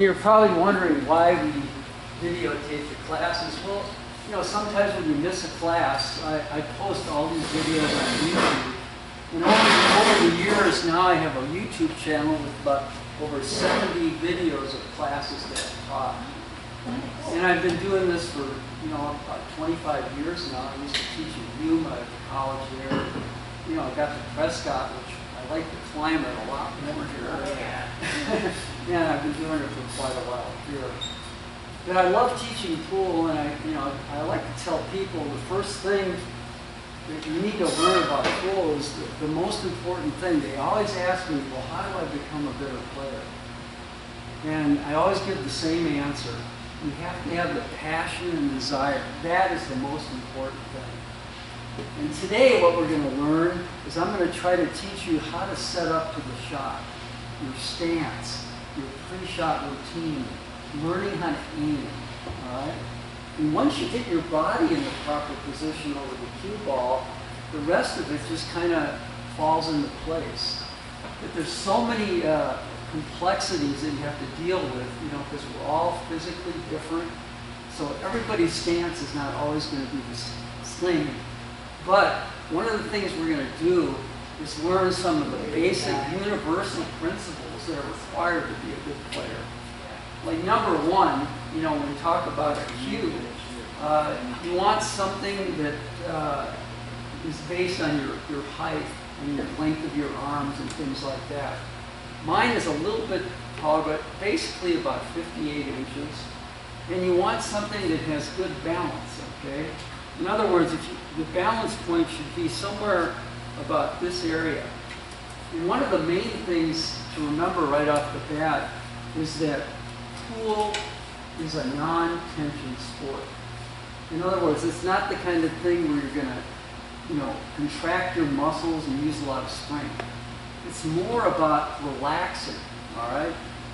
You're probably wondering why we videotape the classes. Well, you know, sometimes when you miss a class, I post all these videos on YouTube. And over the years now I have a YouTube channel with about over 70 videos of classes that I've taught. And I've been doing this for, you know, about 25 years now. I used to teach at Yuma at the college there. You know, I got to Prescott, which I like the climate a lot more here. Yeah, I've been doing it for quite a while here. But I love teaching pool, and I like to tell people the first thing that you need to learn about pool is the most important thing. They always ask me, well, how do I become a better player? And I always give the same answer. You have to have the passion and desire. That is the most important thing. And today what we're going to learn is I'm going to try to teach you how to set up to the shot, your stance, your pre-shot routine, learning how to aim, all right? And once you get your body in the proper position over the cue ball, the rest of it just kind of falls into place. But there's so many complexities that you have to deal with, you know, because we're all physically different. So everybody's stance is not always going to be the same. But one of the things we're going to do is learn some of the basic universal principles that are required to be a good player. Like number one, you know, when we talk about a cue, you want something that is based on your height and your length of your arms and things like that. Mine is a little bit taller, but basically about 58 inches. And you want something that has good balance, okay? In other words, the balance point should be somewhere about this area. And one of the main things to remember right off the bat is that pool is a non-tension sport. In other words, it's not the kind of thing where you're going to, you know, contract your muscles and use a lot of strength. It's more about relaxing, all right?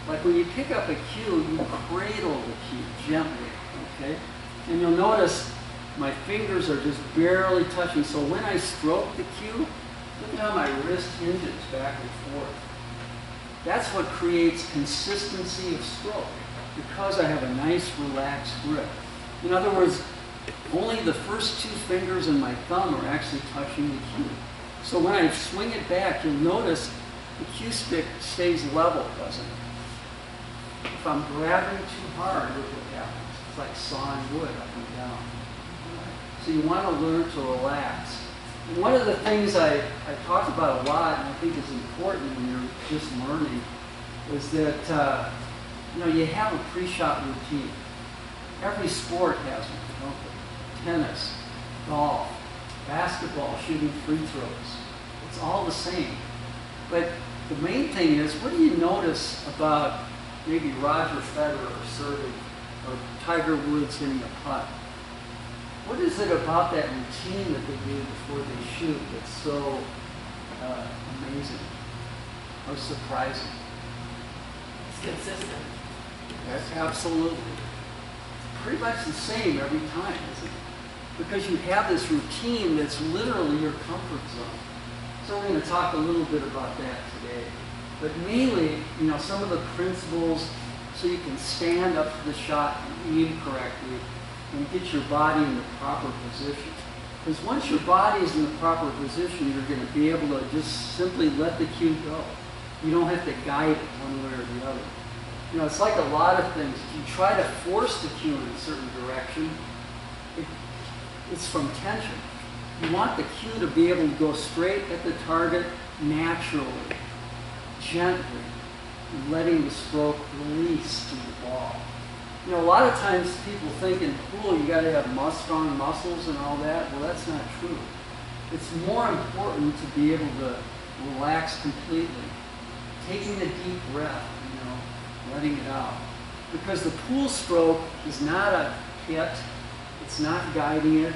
Like when you pick up a cue, you cradle the cue gently, okay? And you'll notice my fingers are just barely touching. So when I stroke the cue, look at how my wrist hinges back and forth. That's what creates consistency of stroke, because I have a nice relaxed grip. In other words, only the first two fingers and my thumb are actually touching the cue. So when I swing it back, you'll notice the cue stick stays level, doesn't it? If I'm grabbing too hard, look what happens. It's like sawing wood up and down. So you want to learn to relax. And one of the things I talk about a lot, and I think is important when you're just learning, is that you know, you have a pre-shot routine. Every sport has one, don't they? Tennis, golf, basketball, shooting free throws. It's all the same. But the main thing is, what do you notice about maybe Roger Federer serving or Tiger Woods hitting a putt? What is it about that routine that they do before they shoot that's so amazing or surprising? It's consistent. That's absolutely. It's pretty much the same every time, isn't it? Because you have this routine that's literally your comfort zone. So we're going to talk a little bit about that today. But mainly, you know, some of the principles so you can stand up to the shot and aim correctly and get your body in the proper position. Because once your body is in the proper position, you're going to be able to just simply let the cue go. You don't have to guide it one way or the other. You know, it's like a lot of things. If you try to force the cue in a certain direction, it's from tension. You want the cue to be able to go straight at the target naturally, gently, letting the stroke release to the ball. You know, a lot of times people think in pool you got to have strong muscles and all that. Well, that's not true. It's more important to be able to relax completely, taking a deep breath, you know, letting it out. Because the pool stroke is not a hit, it's not guiding it,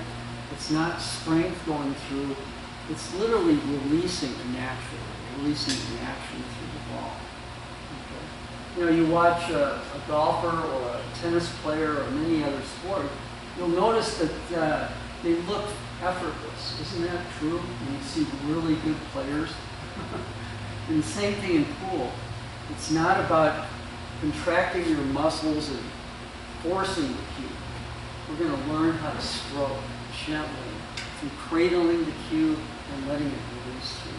it's not strength going through, it's literally releasing it naturally, releasing it naturally through the ball. Okay. You know, you watch a golfer or a tennis player or any other sport, you'll notice that they look effortless. Isn't that true? When you see really good players. And the same thing in pool. It's not about contracting your muscles and forcing the cue. We're going to learn how to stroke gently through cradling the cue and letting it release through.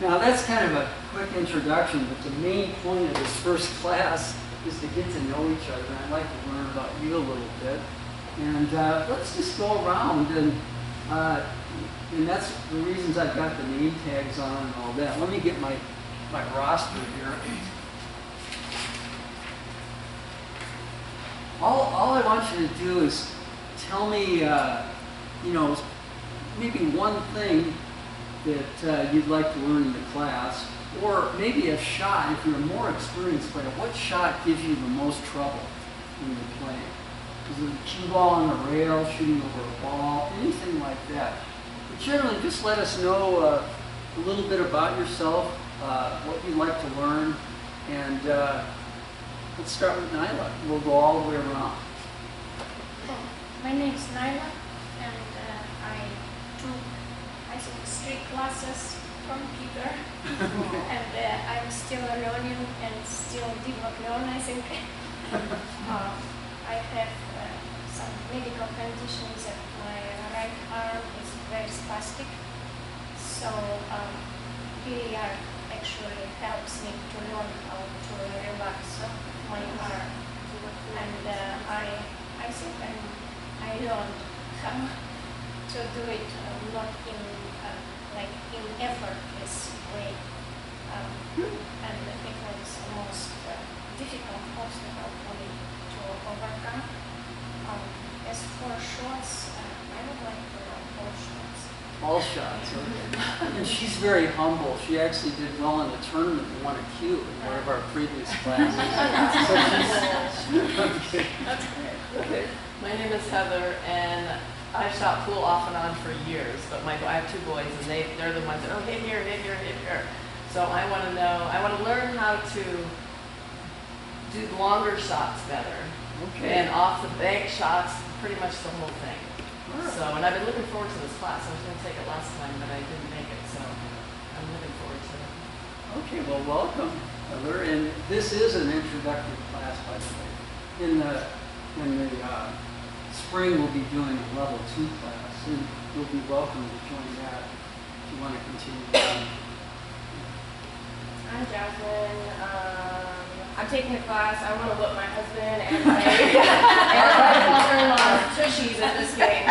Now that's kind of a quick introduction, but the main point of this first class is to get to know each other. And I'd like to learn about you a little bit. And let's just go around, and that's the reasons I've got the name tags on and all that. Let me get my roster here. All I want you to do is tell me, you know, maybe one thing that you'd like to learn in the class, or maybe a shot. If you're a more experienced player, what shot gives you the most trouble when you're playing? Is it a cue ball on a rail, shooting over a ball, anything like that? But generally, just let us know a little bit about yourself, what you'd like to learn, and let's start with Nyla. We'll go all the way around. My name is Nyla, and I took, I think, 3 classes from Peter, and I'm still learning and still did not learn, I think. I have some medical conditions that my right arm is very spastic, so Billiard actually helps me to learn how to relax my arm, and I think I learned how to do it not in like in effortless way, and it was the most difficult obstacle for me to overcome. As for shots, I would like to learn all shots. All shots, okay. And she's very humble. She actually did well in a tournament and won a cue in one of our previous classes. Okay. That's great. Okay. My name is Heather, and I shot pool off and on for years, but I have 2 boys, and they're the ones that, oh, hit here, hit here, hit here. So I want to learn how to do longer shots better. Okay. And off the bank shots, pretty much the whole thing. All right. So, and I've been looking forward to this class. I was going to take it last time, but I didn't make it, so I'm looking forward to it. Okay, well, welcome, Heather. And this is an introductory class, by the way. In the spring, we'll be doing a level 2 class, and you'll be welcome to join that if you want to continue on. I'm Jasmine. I'm taking a class. I want to whip my husband and my father-in-law's tushies at this game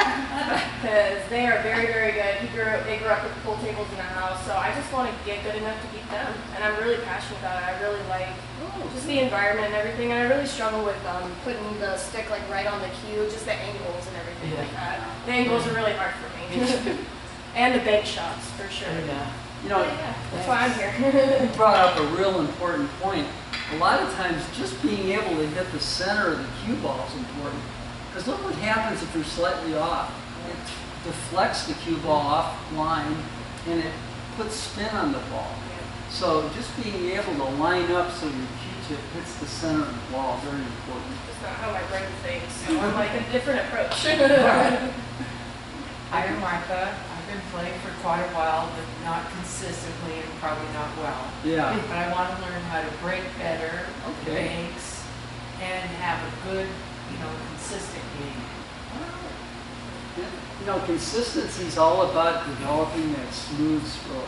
because they are very, very good. They grew up with pool tables in their house, so I just want to get good enough to beat them. And I'm really passionate about it. I really like just the environment and everything. And I really struggle with putting the stick like right on the cue, just the angles and everything like that. The angles are really hard for me. And the bank shots, for sure. Yeah. You know, That's why I'm here. you brought up a real important point. A lot of times, just being able to hit the center of the cue ball is important. Because look what happens if you're slightly off. It deflects the cue ball off line, and it puts spin on the ball. So just being able to line up so your cue tip hits the center of the ball is very important. That's not how my brain thinks. So I'm like a different approach. Hi, I'm Martha. I've been playing for quite a while, but not consistently and probably not well. Yeah. But I want to learn how to break better, Okay. banks, and have a good, consistent game. You know, consistency is all about developing that smooth stroke.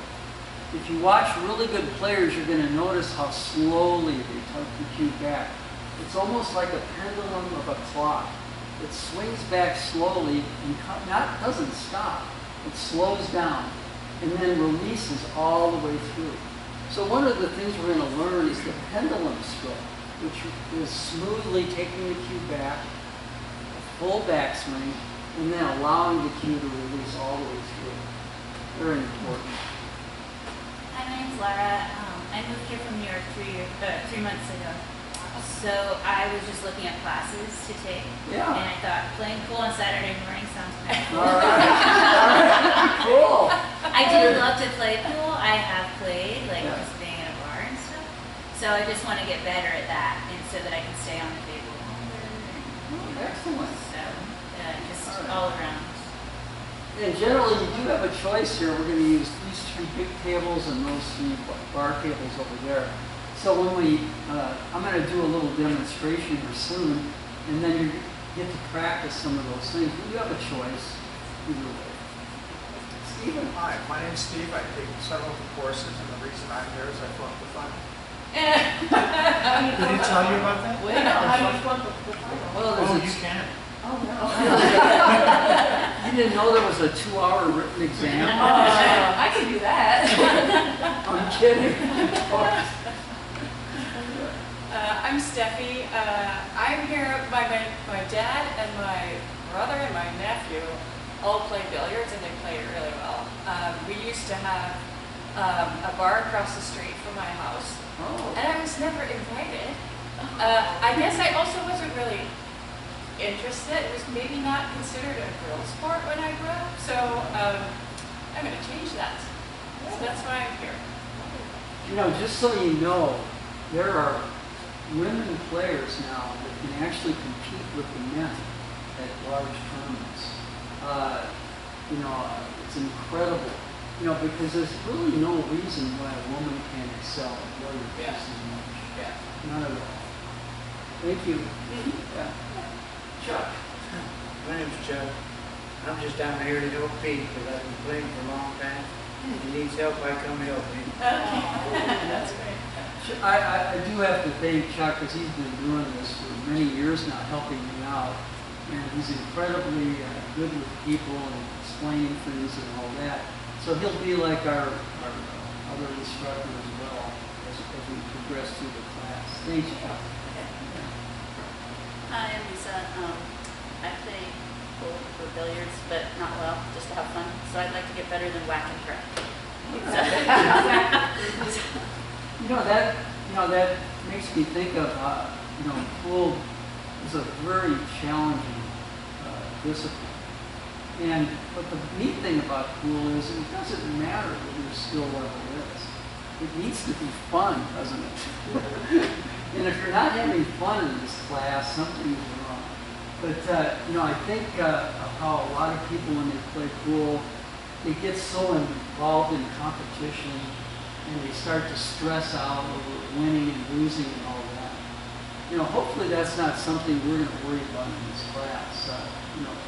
If you watch really good players, you're going to notice how slowly they tuck the cue back. It's almost like a pendulum of a clock. It swings back slowly and doesn't stop. It slows down and then releases all the way through. So one of the things we're going to learn is the pendulum stroke, which is smoothly taking the cue back, a full backswing, and then allowing the cue to release all the way through. Very important. Hi, my name's Lara. I moved here from New York 3 months ago. So I was just looking at classes to take. Yeah. And I thought playing pool on Saturday morning sounds nice. All right. Cool. I do love to play pool. I have played, like Yeah. just being in a bar and stuff. So I just want to get better at that, and so that I can stay on the table longer. Excellent. So just all around. And generally, you do have a choice here. We're going to use these 3 big tables and those 3 bar tables over there. So when I'm going to do a little demonstration here soon, and then you get to practice some of those things. You have a choice either way. Stephen, hi. My name's Steve. I take several of the courses, and the reason I'm here is I flunked the final. Did he tell you about that? Wait, how do you flunk the final? Well, Oh, you can. Oh, no. You didn't know there was a 2-hour written exam? I can do that. I'm kidding. I'm Steffi. I'm here. My dad and my brother and my nephew all play billiards, and they play it really well. We used to have a bar across the street from my house, Oh. and I was never invited. I guess I also wasn't really interested. It was maybe not considered a girl sport when I grew up, so I'm going to change that. So that's why I'm here. You know, just so you know, there are women players now that can actually compete with the men at large tournaments. You know, it's incredible. You know, because there's really no reason why a woman can't excel at billiards just as much. Yeah. None at all. Thank you. Yeah. Chuck. My name's Chuck. I'm just down here to help Pete because I've been playing for a long time. If he needs help, I come help him. That's great. I do have to thank Chuck because he's been doing this for many years now, helping me out. And he's incredibly good with people and explaining things and all that. So he'll be like our other instructor as well as we progress through the class. Thanks, Chuck. Hi, I'm Lisa. I play pool for billiards, but not well, just to have fun. So I'd like to get better than whack and crack. That makes me think of pool is a very challenging discipline. And but the neat thing about pool is it doesn't matter what your skill level is. It needs to be fun, doesn't it? And if you're not having fun in this class, something is wrong. But I think how a lot of people when they play pool, they get so involved in competition and they start to stress out over winning and losing and all that. Hopefully that's not something we're going to worry about in this class.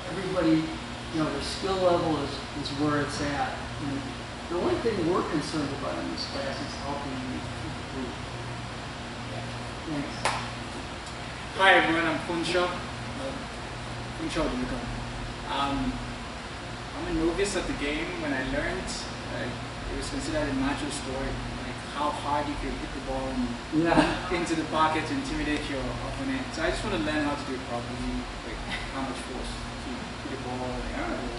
Everybody, their skill level is where it's at. And the only thing we're concerned about in this class is helping you improve. Thanks. Hi everyone, I'm Kunsho. Kunsho Duncan. I'm a novice at the game. When I learned, it was considered a natural sport, like how hard you could hit the ball into the pocket to intimidate your opponent. So I just want to learn how to do it properly, like how much force to hit the ball, like how to do it.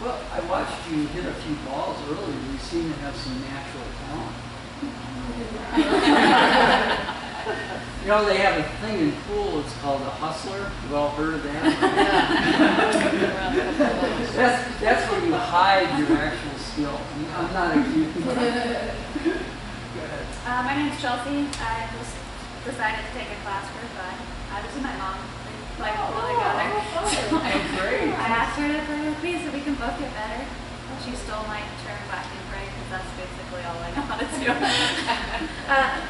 Well, I watched you hit a few balls earlier. You seem to have some natural talent. They have a thing in pool, it's called a hustler. You've all heard of that? That's where you hide your actual skill. I'm not accusing you. Go ahead. My name's Chelsea. I just decided to take a class for fun. This is my mom. We like pool together. Great. I asked her to play with me so we can both get better. She stole my turn back and pray because that's basically all I know how to do.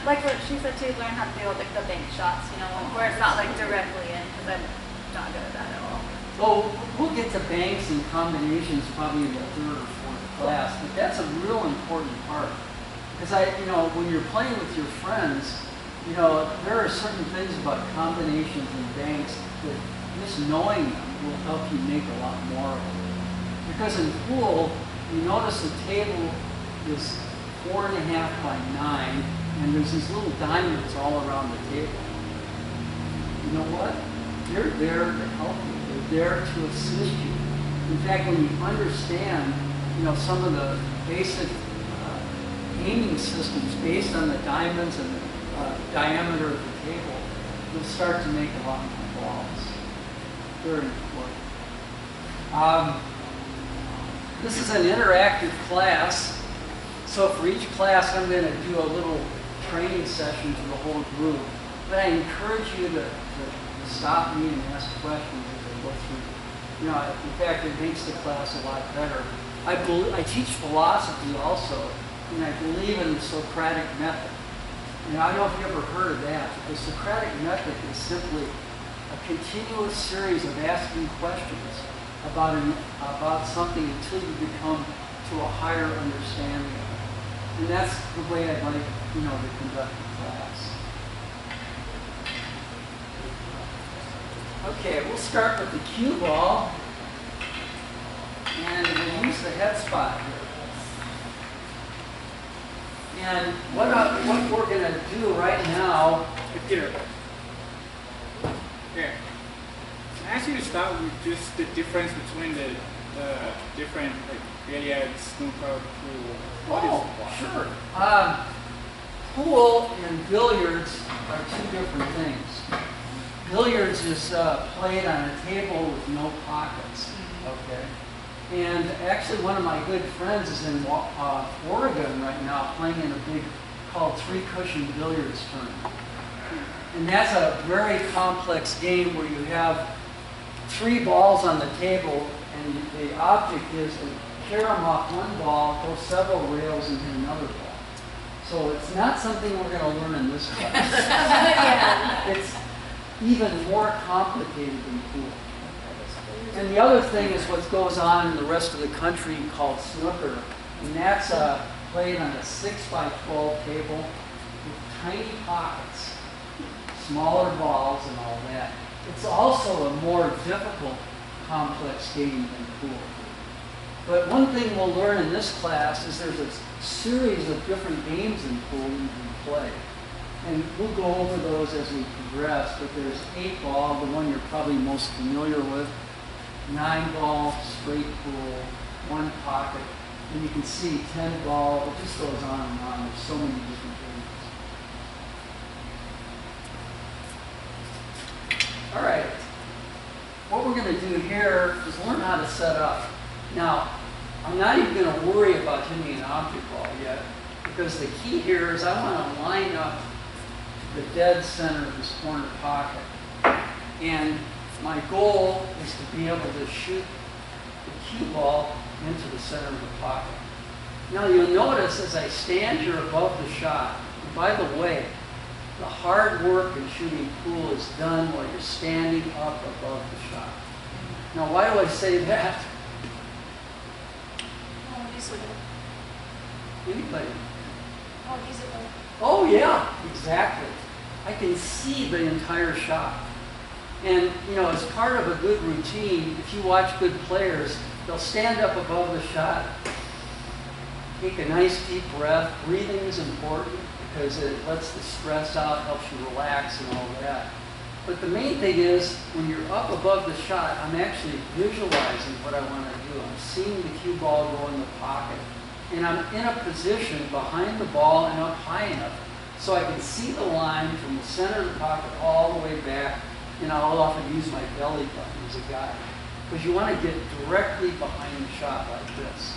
Like what she said too, learn how to do like the bank shots, where it's not like directly in because I'm not good at that at all. Well, we'll get to banks and combinations probably in the third or fourth class, but that's a real important part. Because when you're playing with your friends, there are certain things about combinations and banks that just knowing them will help you make a lot more of them. Because in pool, you notice the table is 4.5 by 9, and there's these little diamonds all around the table. You know what? They're there to help you. They're there to assist you. In fact, when you understand, some of the basic aiming systems based on the diamonds and the diameter of the table, you'll start to make a lot more balls. Very important. This is an interactive class. So for each class, I'm going to do a little training session to the whole group. But I encourage you to stop me and ask questions as I go through. In fact, it makes the class a lot better. I teach philosophy also. and I believe in the Socratic method. And I don't know if you ever heard of that. The Socratic method is simply a continuous series of asking questions about something until you become to a higher understanding of it. And that's the way I'd like, to conduct the class. Okay, we'll start with the cue ball, and we'll use the head spot here. And what we're going to do right now, Peter. Here. Can I ask you to start with just the difference between the different billiard, snooker, pool? Sure. Pool and billiards are two different things. Billiards is played on a table with no pockets. Okay. And actually, one of my good friends is in Oregon right now playing in a big called three-cushion billiards tournament. And that's a very complex game where you have 3 balls on the table, and the object is to carry them off one ball, go several rails, and hit another ball. So it's not something we're going to learn in this class. It's even more complicated than pool. And the other thing is what goes on in the rest of the country called snooker. And that's played on a 6x12 table with tiny pockets, smaller balls and all that. It's also a more difficult, complex game than pool. But one thing we'll learn in this class is there's a series of different games in pool you can play. And we'll go over those as we progress, but there's 8 ball, the one you're probably most familiar with, 9 ball, straight pool, 1 pocket, and you can see 10 ball, it just goes on and on. There's so many different games. All right, what we're going to do here is learn how to set up. Now, I'm not even going to worry about hitting an object ball yet, because the key here is I want to line up the dead center of this corner pocket. And my goal is to be able to shoot the cue ball into the center of the pocket. Now you'll notice as I stand here above the shot, and by the way, the hard work in shooting pool is done while you're standing up above the shot. Now why do I say that? More visible. Anybody? More visible. Oh yeah, exactly. I can see the entire shot. And, as part of a good routine, if you watch good players, they'll stand up above the shot, take a nice deep breath. Breathing is important because it lets the stress out, helps you relax and all that. But the main thing is, when you're up above the shot, I'm actually visualizing what I want to do. I'm seeing the cue ball go in the pocket. And I'm in a position behind the ball and up high enough so I can see the line from the center of the pocket all the way back. And I'll often use my belly button as a guide, because you want to get directly behind the shot like this.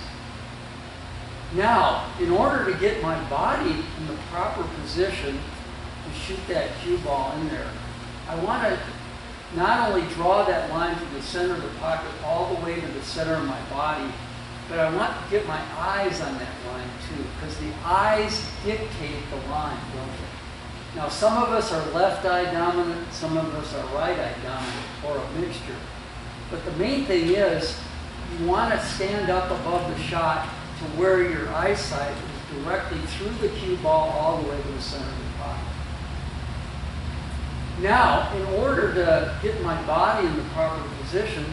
Now, in order to get my body in the proper position to shoot that cue ball in there, I want to not only draw that line from the center of the pocket all the way to the center of my body, but I want to get my eyes on that line too, because the eyes dictate the line, don't they? Now, some of us are left eye dominant, some of us are right eye dominant, or a mixture. But the main thing is, you want to stand up above the shot to where your eyesight is directly through the cue ball all the way to the center of the pocket. Now, in order to get my body in the proper position,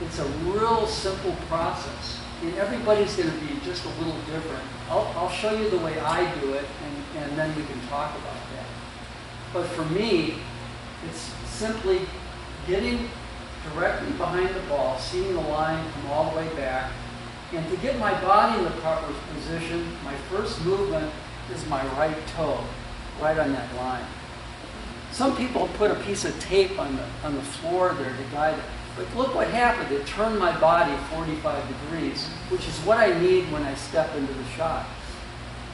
it's a real simple process. And everybody's going to be just a little different. I'll show you the way I do it, and then we can talk about that. But for me, it's simply getting directly behind the ball, seeing the line come all the way back. And to get my body in the proper position, my first movement is my right toe, right on that line. Some people put a piece of tape on the floor there to guide it. But look what happened. It turned my body 45 degrees, which is what I need when I step into the shot.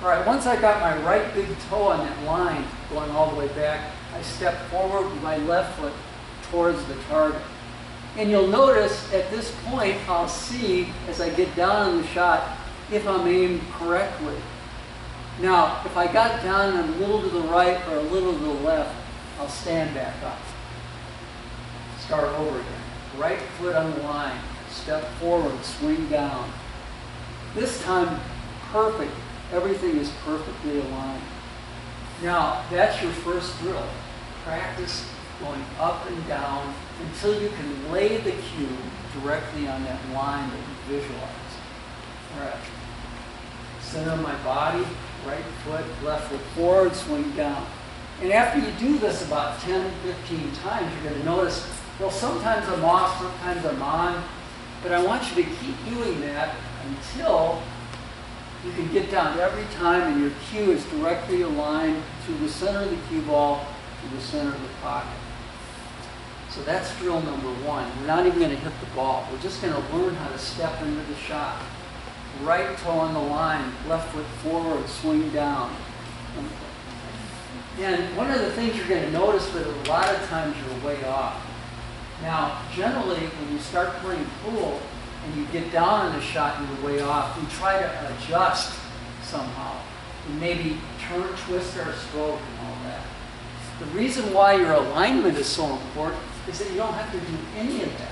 All right, once I got my right big toe on that line going all the way back, I step forward with my left foot towards the target. And you'll notice at this point, I'll see as I get down on the shot, if I'm aimed correctly. Now, if I got down and a little to the right or a little to the left, I'll stand back up. Start over again. Right foot on the line. Step forward, swing down. This time, perfect. Everything is perfectly aligned. Now, that's your first drill. Practice going up and down until you can lay the cue directly on that line that you visualize. All right. Center of my body, right foot, left foot forward, swing down. And after you do this about 10, 15 times, you're going to notice, well, sometimes I'm off, sometimes I'm on, but I want you to keep doing that until you can get down every time and your cue is directly aligned through the center of the cue ball to the center of the pocket. So that's drill number one. We're not even going to hit the ball. We're just going to learn how to step into the shot. Right toe on the line, left foot forward, swing down. And one of the things you're going to notice that a lot of times you're way off. Now, generally, when you start playing pool and you get down on the shot and you're way off, we try to adjust somehow. And maybe turn, twist our stroke and all that. The reason why your alignment is so important is that you don't have to do any of that.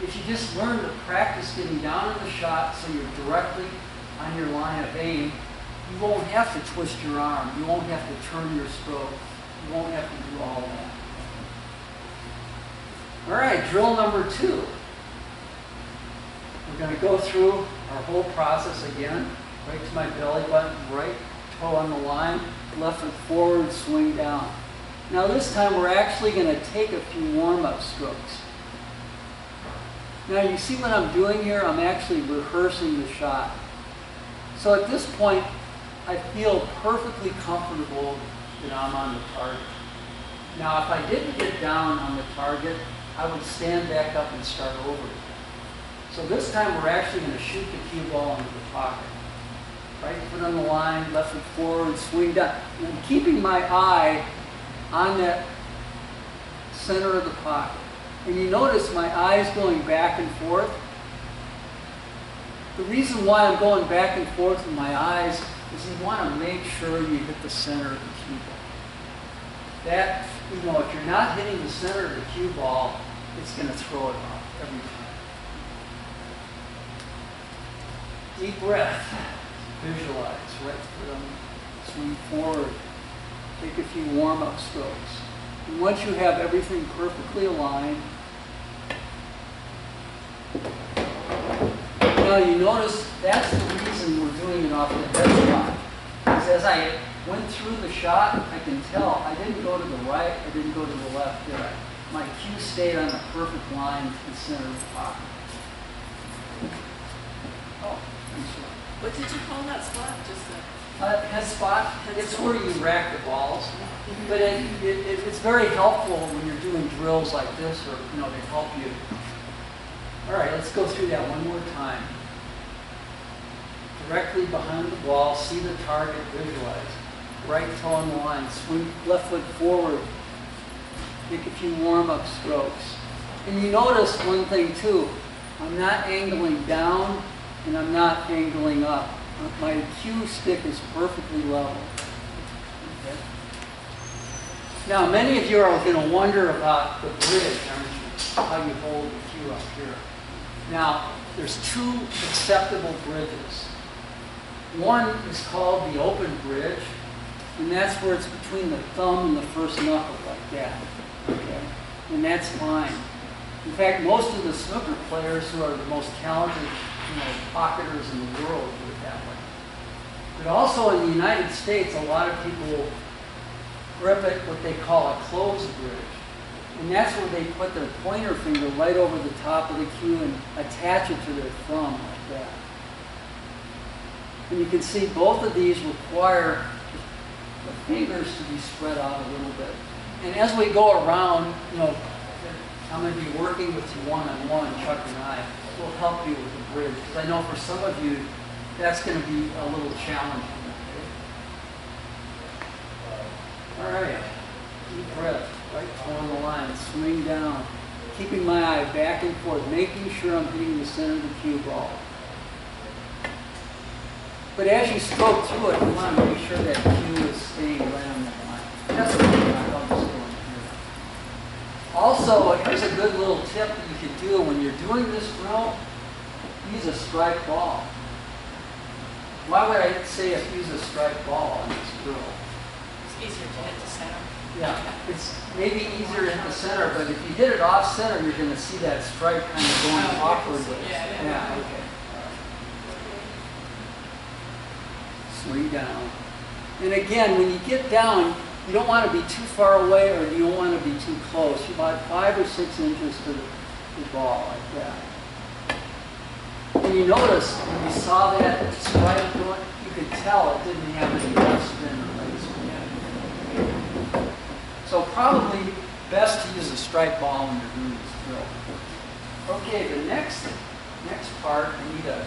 If you just learn to practice getting down on the shot so you're directly on your line of aim, you won't have to twist your arm. You won't have to turn your stroke. You won't have to do all that. All right, drill number two. We're going to go through our whole process again. Right to my belly button, right toe on the line, left foot forward, swing down. Now this time we're actually going to take a few warm-up strokes. Now you see what I'm doing here? I'm actually rehearsing the shot. So at this point, I feel perfectly comfortable that I'm on the target. Now if I didn't get down on the target, I would stand back up and start over again. So this time we're actually going to shoot the cue ball into the pocket. Right foot on the line, left foot forward, swing down. And I'm keeping my eye on that center of the pocket. And you notice my eyes going back and forth. The reason why I'm going back and forth with my eyes is you want to make sure you hit the center of the cue ball. That, if you're not hitting the center of the cue ball, it's going to throw it off every time. Deep breath. Visualize. Right foot on, swing forward. Take a few warm-up strokes. And once you have everything perfectly aligned, now you notice that's the reason we're doing it off the head spot. Because as I went through the shot, I can tell I didn't go to the right, I didn't go to the left, did I? My cue stayed on the perfect line to the center of the pocket. Oh, I'm sorry. What did you call that spot? Just Head spot, it's where you rack the balls. But it's very helpful when you're doing drills like this, or they help you. All right, let's go through that one more time. Directly behind the ball, see the target, visualize. Right toe on the line, swing left foot forward. Take a few warm-up strokes. And you notice one thing too, I'm not angling down and I'm not angling up. My cue stick is perfectly level. Okay. Now, many of you are going to wonder about the bridge, aren't you? How you hold the cue up here. Now, there's two acceptable bridges. One is called the open bridge, and that's where it's between the thumb and the first knuckle, like that. Okay? And that's fine. In fact, most of the snooker players who are the most talented pocketers in the world do it that way. But also in the United States, a lot of people grip it what they call a closed bridge. And that's where they put their pointer finger right over the top of the cue and attach it to their thumb like that. And you can see both of these require the fingers to be spread out a little bit. And as we go around, I'm going to be working with you one-on-one, Chuck and I. Will help you with the bridge, because I know for some of you, that's going to be a little challenging. Okay? All right, deep breath, right on the line, swing down, keeping my eye back and forth, making sure I'm hitting the center of the cue ball. But as you stroke through it, you want to make sure that cue is staying right on the line. That's what I'm just doing here. Also, here's a good little tip that you can do when you're doing this drill. Use a striped ball. Why would I say use a striped ball on this drill? It's easier to hit the center. Yeah, it's maybe easier to hit the center, but if you hit it off center, you're going to see that stripe kind of going awkwardly. Yeah, okay. Swing down. And again, when you get down, you don't want to be too far away or you don't want to be too close. You're about 5 or 6 inches to the ball, like that. And you notice when you saw that stripe going, you could tell it didn't have any left spin or leg spin. So probably best to use a striped ball when you're doing this drill. Okay, the next part, I need a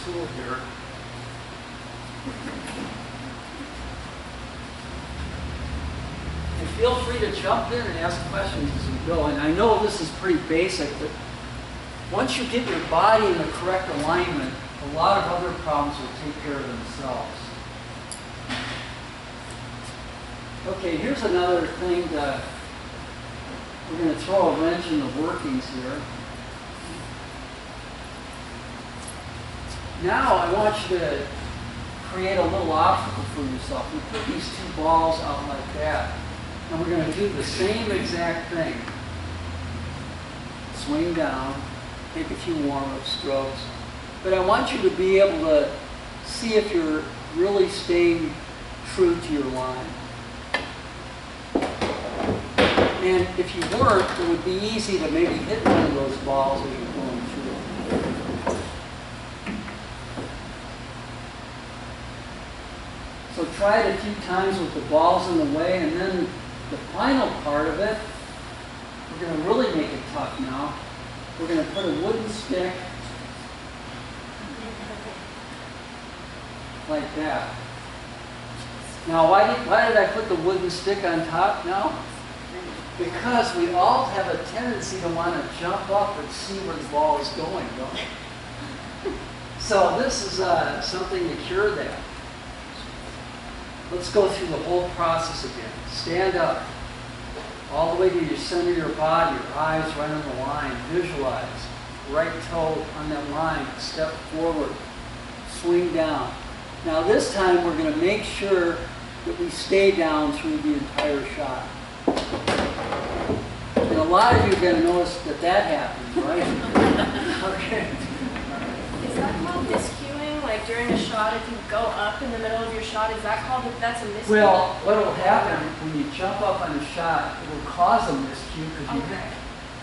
tool here. And feel free to jump in and ask questions as we go. And I know this is pretty basic, but once you get your body in the correct alignment, a lot of other problems will take care of themselves. Okay, here's another thing that we're going to throw a wrench in the workings here. Now I want you to create a little obstacle for yourself. We put these 2 balls out like that. And we're going to do the same exact thing. Swing down, take a few warm-up strokes. But I want you to be able to see if you're really staying true to your line. And if you weren't, it would be easy to maybe hit one of those balls as you're going through. So try it a few times with the balls in the way, and then the final part of it, we're going to really make it tough now. We're going to put a wooden stick like that. Now, why did I put the wooden stick on top now? Because we all have a tendency to want to jump up and see where the ball is going, don't we? So this is something to cure that. Let's go through the whole process again. Stand up, all the way to your center of your body, your eyes right on the line. Visualize, right toe on that line, step forward, swing down. Now this time we're going to make sure that we stay down through the entire shot. And a lot of you are going to notice that happens, right? Okay. Is that called miscuing? Like during a shot, if you go up in the middle of your shot, is that called, that's a miscue? Well, what will happen when you jump up on a shot, it will cause a miscue because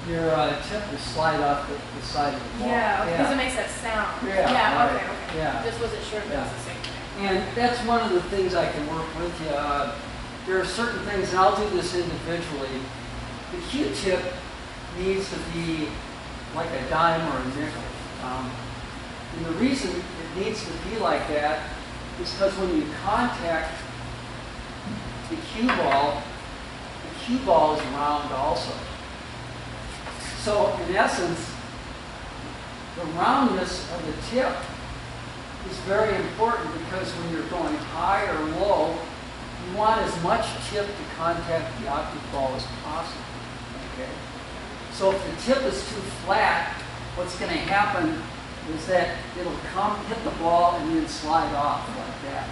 your tip will slide off the side of the ball. Yeah, because it makes that sound. Yeah, right. Okay. Yeah. Just wasn't sure if it was the same thing. And that's one of the things I can work with you. There are certain things, and I'll do this individually. The Q-tip needs to be like a dime or a nickel. And the reason it needs to be like that is because when you contact the cue ball is round also. So in essence, the roundness of the tip is very important because when you're going high or low, you want as much tip to contact the octave ball as possible. Okay? So if the tip is too flat, what's going to happen is that it'll come, hit the ball, and then slide off like that.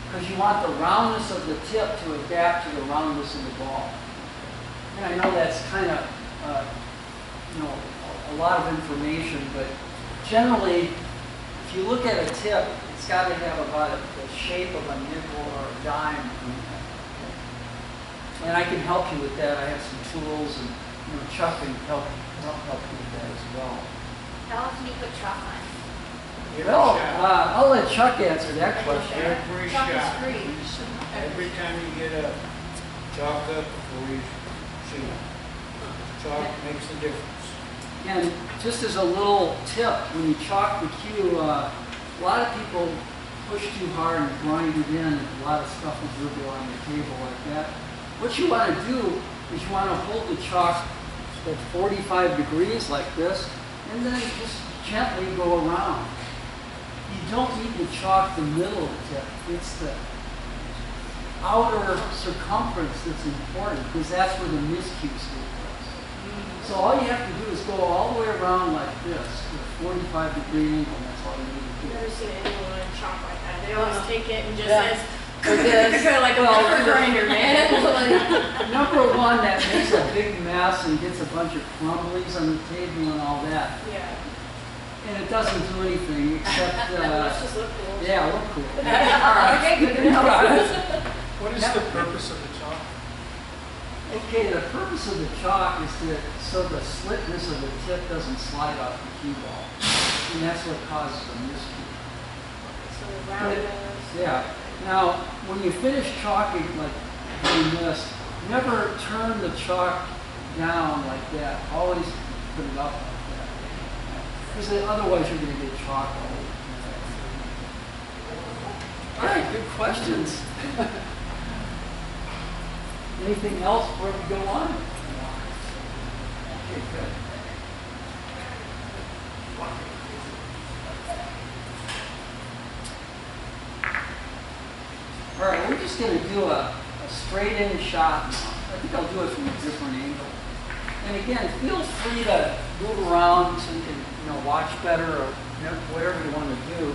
Because you want the roundness of the tip to adapt to the roundness of the ball. And I know that's kind of, a lot of information, but generally, if you look at a tip, it's got to have about the shape of a nickel or a dime. And I can help you with that. I have some tools, and Chuck can help you with that as well. How often do you put chalk on? Well, I'll let Chuck answer that question. Every Chalk is shot. free. Every time you get up, chalk up before you shoot. Chalk makes a difference. And just as a little tip, when you chalk the cue, a lot of people push too hard and grind it in, and a lot of stuff will dribble on the table like that. What you want to do is you want to hold the chalk at 45 degrees like this, and then just gently go around. you don't need to chalk the middle of the tip. It's the outer circumference that's important because that's where the miscues take place. So all you have to do is go all the way around like this with a 45-degree angle. That's all you need to do. I've never seen anyone chalk like that. They always take it and just Yeah. says, they're like a grinder, man. Number one, that makes a big mess and gets a bunch of crumblies on the table and all that. Yeah. And it doesn't do anything except, Let's just look cool. yeah, look cool. All right. Okay, good to know. What is the purpose of the chalk? Okay, the purpose of the chalk is so the slitness of the tip doesn't slide off the cue ball. And that's what causes the miscue. So the roundness. Yeah. Now, when you finish chalking like doing this, never turn the chalk down like that. Always put it up like that. Because otherwise you're going to get chalk all over. All right, good questions. Anything else before we go on? Okay, good. All right, we're just going to do a straight-in shot now. I think I'll do it from a different angle. And again, feel free to move around so you can watch better or whatever you want to do.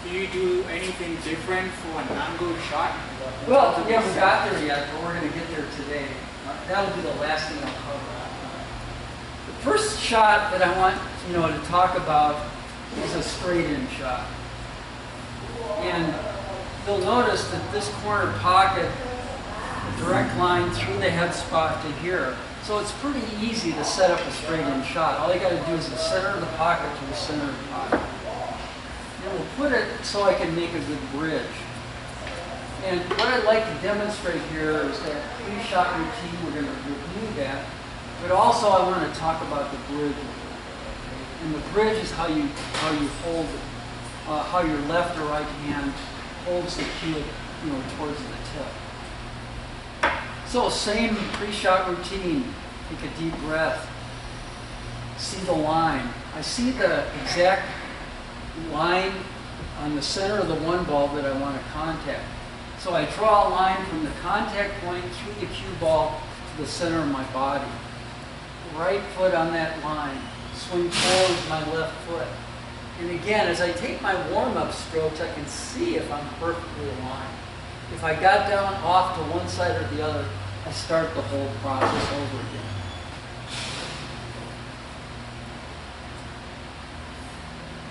Do you do anything different for an angled shot? Well, we haven't got there yet, but we're going to get there today. That'll be the last thing I'll cover. The first shot that I want to talk about is a straight-in shot. And you'll notice that this corner pocket, the direct line through the head spot to here. So it's pretty easy to set up a straight-in shot. All you got to do is the center of the pocket to the center of the pocket. And we'll put it so I can make a good bridge. And what I'd like to demonstrate here is that pre-shot routine. We're going to review that. But also I want to talk about the bridge. And the bridge is how you hold it, how your left or right hand holds the cue, towards the tip. So same pre-shot routine. Take a deep breath. See the line. I see the exact line on the center of the one ball that I want to contact. So I draw a line from the contact point through the cue ball to the center of my body. Right foot on that line. Swing forward with my left foot. And again, as I take my warm-up strokes, I can see if I'm perfectly aligned. If I got down off to one side or the other, I start the whole process over again.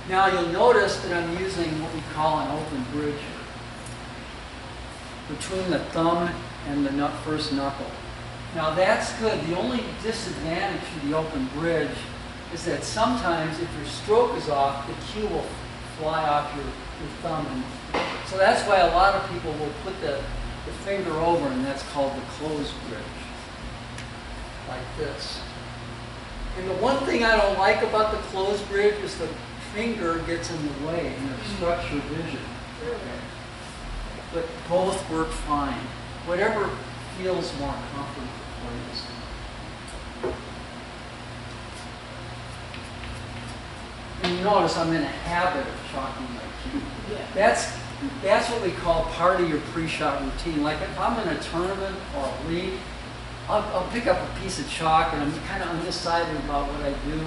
Now you'll notice that I'm using what we call an open bridge between the thumb and the first knuckle. Now that's good. The only disadvantage to the open bridge is that sometimes if your stroke is off, the cue will fly off your thumb. So that's why a lot of people will put the finger over, and that's called the closed bridge, like this. And the one thing I don't like about the closed bridge is the finger gets in the way and obstructs your vision. But both work fine. Whatever feels more comfortable for you. And you notice I'm in a habit of chalking my cue. Yeah. That's what we call part of your pre-shot routine. Like if I'm in a tournament or a league, I'll pick up a piece of chalk and I'm kind of undecided about what I do.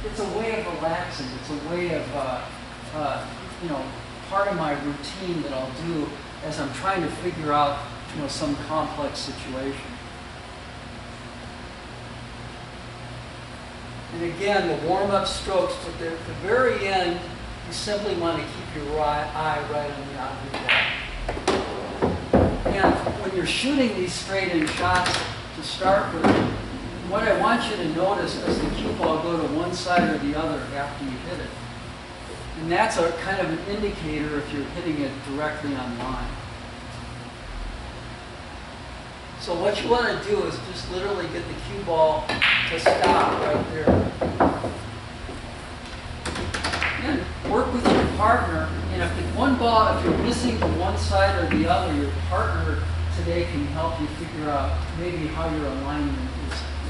It's a way of relaxing. It's a way of, part of my routine that I'll do as I'm trying to figure out, some complex situation. And again, the warm-up strokes, but at the very end, you simply want to keep your eye right on the object. And when you're shooting these straight-in shots to start with, what I want you to notice is the cue ball go to one side or the other after you hit it. And that's a kind of an indicator if you're hitting it directly on line. So what you want to do is just literally get the cue ball to stop right there. And work with your partner. And if you're missing to one side or the other, your partner today can help you figure out maybe how your alignment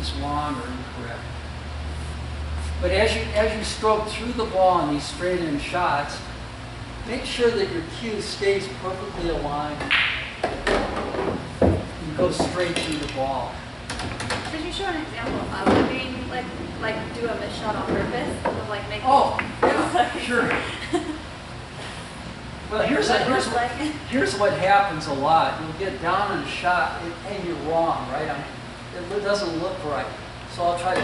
is wrong or incorrect. But as you stroke through the ball on these straight in shots, make sure that your cue stays perfectly aligned. You go straight through the ball. Could you show an example of it being like do a miss shot on purpose of like making? Oh, yeah, sure. Well, here's what happens a lot. You'll get down in a shot and you're wrong, right? It doesn't look right. So I try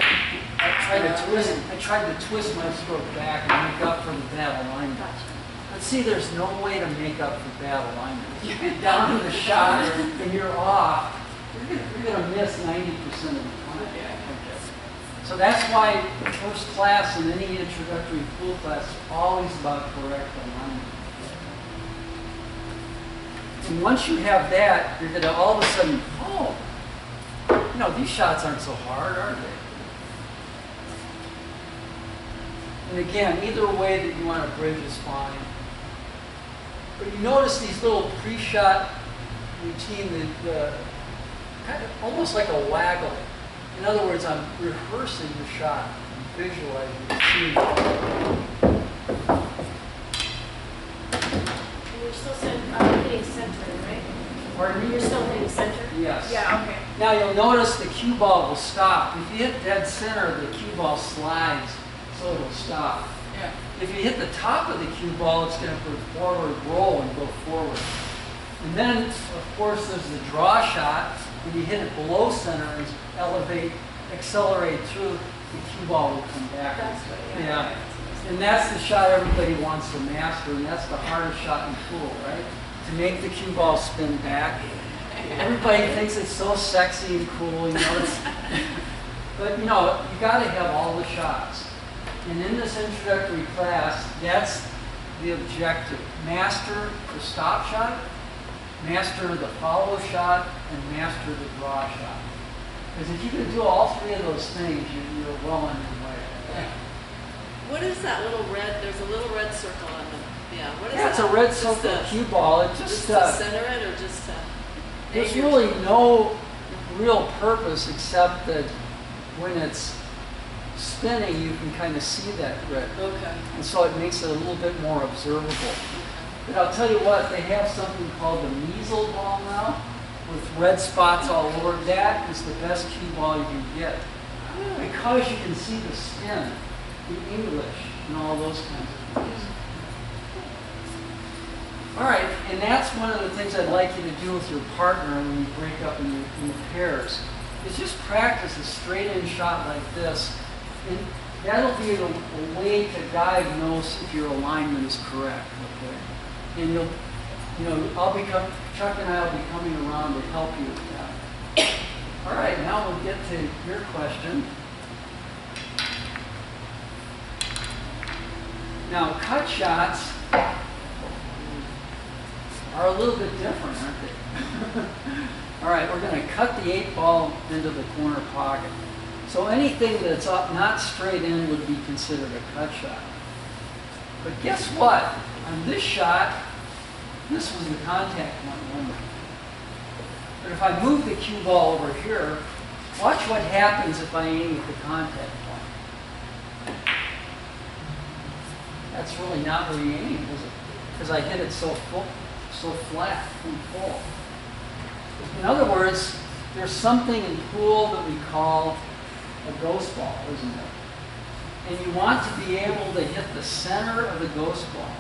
to twist my stroke back and make up for the bad alignment. But see, there's no way to make up for bad alignment. If you get down in the shot and you're off, you're going to miss 90% of the time. So that's why first class in any introductory pool class is always about correct alignment. And once you have that, you're going to all of a sudden, oh, you know, these shots aren't so hard, are they? And again, either way that you want to bridge is fine. But you notice these little pre-shot routine, the kind of almost like a waggle. In other words, I'm rehearsing the shot, I'm visualizing the scene. And you're still hitting center, right? Pardon me? You're still hitting center? Yes. Yeah, okay. Now you'll notice the cue ball will stop. If you hit dead center, the cue ball slides, so it'll stop. Yeah. If you hit the top of the cue ball, it's going to go forward roll and go forward. And then, of course, there's the draw shot. When you hit it below center and accelerate through, the cue ball will come back. That's what, Yeah. And that's the shot everybody wants to master, and that's the hardest shot in pool, right? To make the cue ball spin back. Everybody thinks it's so sexy and cool, you know. But you know, you got to have all the shots. And in this introductory class, that's the objective. Master the stop shot, master the follow shot, and master the draw shot. Because if you can do all three of those things, you're well on your way. What is that little red? There's a little red circle on the. Yeah. What is Yeah, that? it's a red Just circle to- cue ball. It Just just to center it, or just to. there's aim your- really no real purpose except that when it's spinning, you can kind of see that red. Okay. And so it makes it a little bit more observable. But I'll tell you what, they have something called the measle ball now, with red spots all over. That is the best cue ball you can get. Because you can see the spin, the English, and all those kinds of things. All right, and that's one of the things I'd like you to do with your partner when you break up in the pairs, is just practice a straight-in shot like this. And that'll be a way to diagnose if your alignment is correct, okay? And Chuck and I will be coming around to help you with that. All right, now we'll get to your question. Now, cut shots are a little bit different, aren't they? All right, we're going to cut the 8 ball into the corner pocket. So anything that's up, not straight in, would be considered a cut shot. But guess what? On this shot, this was the contact point only. But if I move the cue ball over here, watch what happens if I aim at the contact point. That's really not where you aim, is it? Because I hit it so flat and full. In other words, there's something in pool that we call a ghost ball, isn't it? And you want to be able to hit the center of the ghost ball.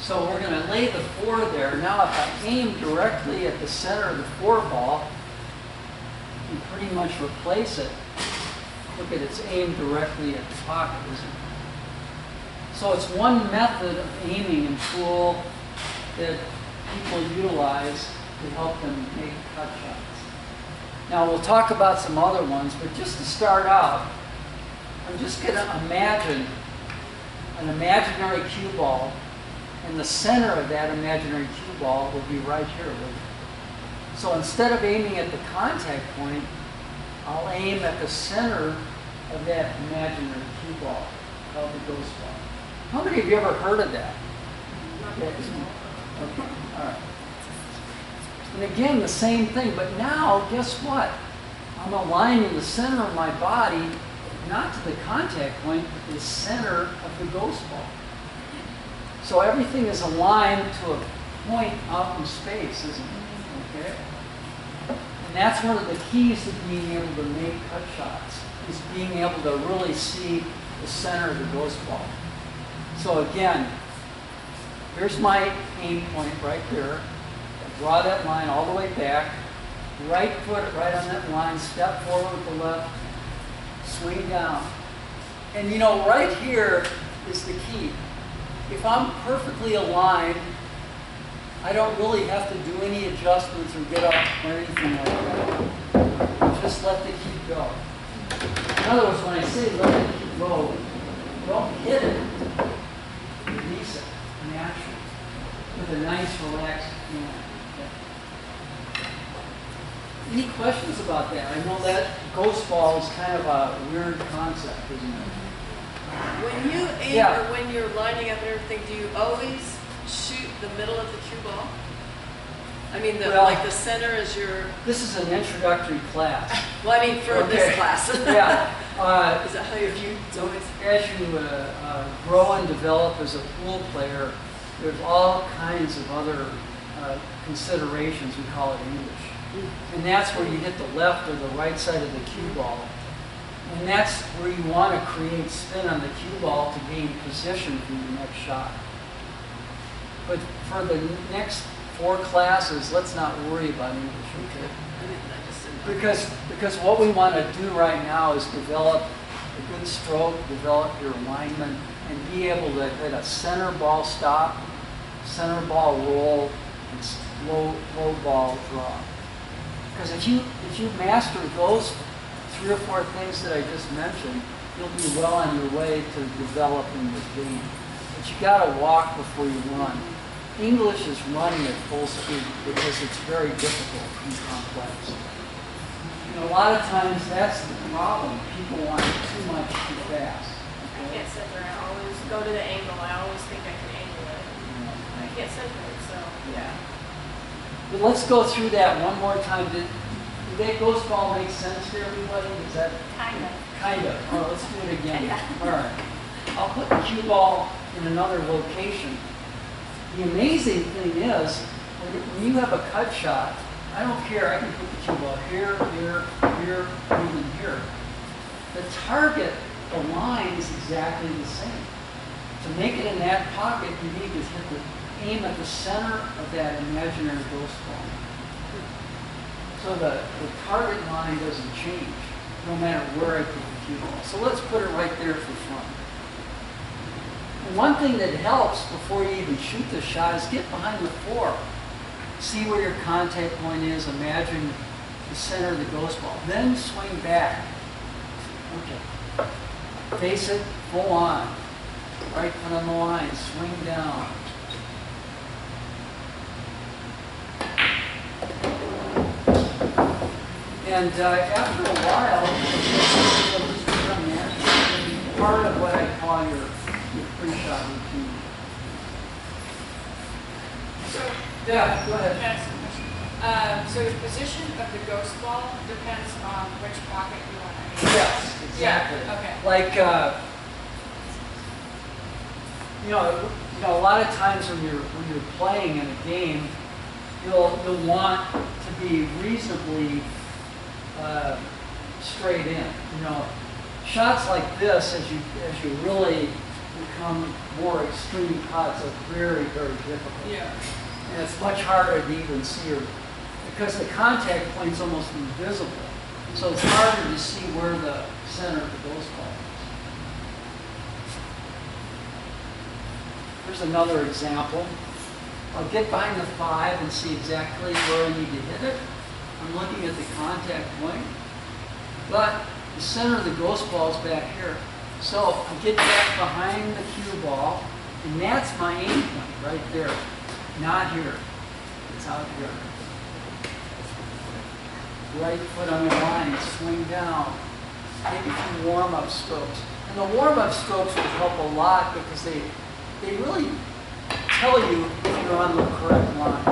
So we're going to lay the 4 there. Now if I aim directly at the center of the 4 ball, you pretty much replace it. Look at it's aimed directly at the pocket, isn't it? So it's one method of aiming in pool that people utilize to help them make cut shots. Now we'll talk about some other ones, but just to start out, I'm just going to imagine an imaginary cue ball, and the center of that imaginary cue ball will be right here. So instead of aiming at the contact point, I'll aim at the center of that imaginary cue ball called the ghost ball. How many of you ever heard of that? Okay, all right. And again, the same thing, but now, guess what? I'm aligning the center of my body not to the contact point, but the center of the ghost ball. So everything is aligned to a point out in space, isn't it? Okay? And that's one of the keys to being able to make cut shots, is being able to really see the center of the ghost ball. So again, here's my aim point right there. Draw that line all the way back. Right foot right on that line. Step forward with the left. Swing down. And you know, right here is the key. If I'm perfectly aligned, I don't really have to do any adjustments or get up or anything like that. Just let the key go. In other words, when I say let the key go, don't hit it. Release it naturally with a nice relaxed hand. Any questions about that? I know that ghost ball is kind of a weird concept, isn't it? When you aim Yeah. or when you're lining up and everything, do you always shoot the middle of the cue ball? I mean, Well, like the center is your. This is an introductory class. Well, I mean, for this class. Yeah. Is that how you always? As you grow and develop as a pool player, there's all kinds of other considerations. We call it English. And that's where you hit the left or the right side of the cue ball. And that's where you want to create spin on the cue ball to gain position for your next shot. But for the next 4 classes, let's not worry about English, okay? Because what we want to do right now is develop a good stroke, develop your alignment, and be able to hit a center ball stop, center ball roll, and low ball draw. Because if you master those 3 or 4 things that I just mentioned, you'll be well on your way to developing the game. But you got to walk before you run. English is running at full speed because it's very difficult and complex. And a lot of times that's the problem. People want too much too fast. I can't separate. I always go to the angle. I always think I can angle it. I can't separate, so yeah. But let's go through that one more time. Did that ghost ball make sense to everybody? Is that Kind of. kind of? All right, let's do it again. All right. I'll put the cue ball in another location. The amazing thing is, when you have a cut shot, I don't care. I can put the cue ball here, here, here, even here. The target, the line is exactly the same. To make it in that pocket, you need to hit the aim at the center of that imaginary ghost ball. So the target line doesn't change, no matter where I put the cue ball. So let's put it right there for fun. And one thing that helps before you even shoot the shot is get behind the floor. See where your contact point is. Imagine the center of the ghost ball. Then swing back. Okay. Face it, full on. Right foot on the line, swing down. And after a while, it'll just become natural. It'll be part of what I call your pre-shot routine. So, Yeah, go ahead. can I ask a question? So the position of the ghost ball depends on which pocket you want to aim. Yes, exactly. Yeah, okay. Like, you know, a lot of times when you're playing in a game, you'll want to be reasonably straight in. You know, shots like this, as you really become more extreme cuts, are very, very difficult. Yeah. And it's much harder to even see her because the contact point's almost invisible. So it's harder to see where the center of the ghost ball is. Here's another example. I'll get behind the 5 and see exactly where I need to hit it. I'm looking at the contact point, but the center of the ghost ball is back here. So I get back behind the cue ball, and that's my aim point right there. Not here. It's out here. Right foot on the line, swing down. Maybe a few warm-up strokes. And the warm-up strokes will help a lot because they really tell you if you're on the correct line.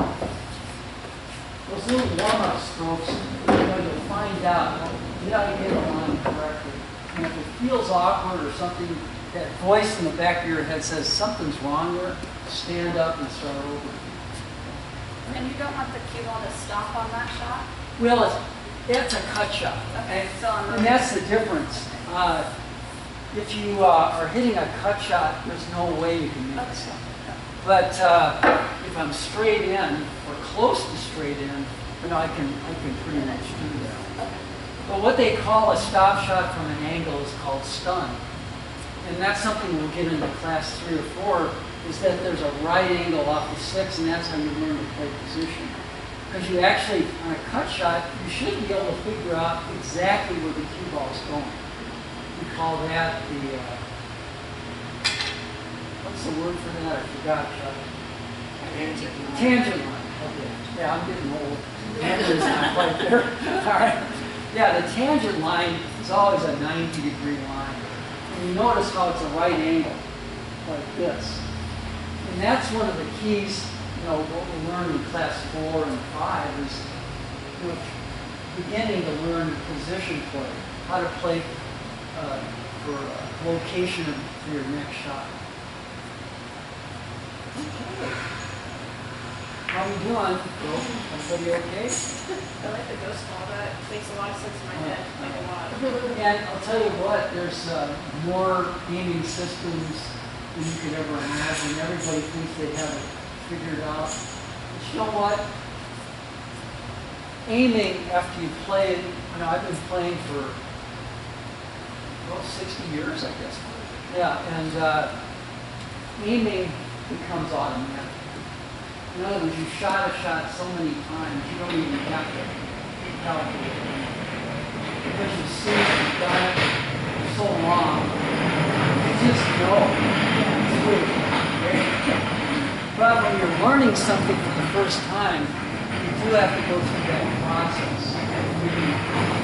Those little warm-up strokes, you'll find out, did I get the line correctly? And if it feels awkward or something, that voice in the back of your head says something's wrong there, stand up and start over. And you don't want the cue ball to stop on that shot? Well, it's a cut shot. Okay, so on And that's the difference. If you are hitting a cut shot, there's no way you can make it. But if I'm straight in or close to straight in, I can pretty much do that. But what they call a stop shot from an angle is called stun. And that's something we'll get into class 3 or 4, is that there's a right angle off the 6, and that's how you learn to play position. Because you actually, on a cut shot, you should be able to figure out exactly where the cue ball is going. We call that the, what's the word for that? I forgot, Chuck. Tangent line. Okay. Yeah, I'm getting old. Tangent is not quite there. All right. Yeah, the tangent line is always a 90-degree line. And you notice how it's a right angle, like this. And that's one of the keys, what we learn in class 4 and 5 is beginning to learn position play, how to play for location for your next shot. Okay. How we doing? Everybody okay? I like the ghost ball. That makes a lot of sense in my head. Like a lot. And I'll tell you what, there's more aiming systems than you could ever imagine. Everybody thinks they have it figured out. But you know what? Aiming after you play, I've been playing for 60 years, I guess. Yeah, and aiming becomes automatic. In other words, you shot a shot so many times, you don't even have to calculate it. Because you've seen it, you've done it for so long, you just know it's good. But when you're learning something for the first time, you do have to go through that process of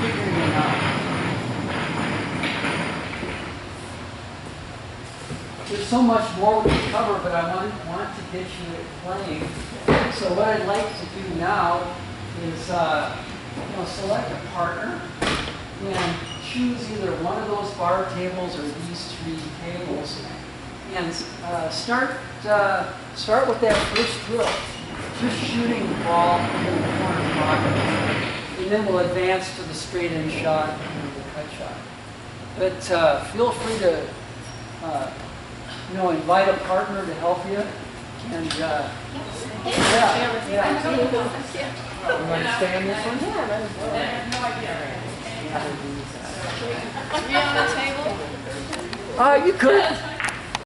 figuring it out. There's so much more we can cover, but I want to get you playing. So what I'd like to do now is select a partner and choose either one of those bar tables or these 3 tables, and start with that first drill, just shooting the ball in the corner pocket, and then we'll advance to the straight in shot and the cut shot. But feel free to invite a partner to help you, and you want to stay on this one? I have no idea. Are we on the table? You could.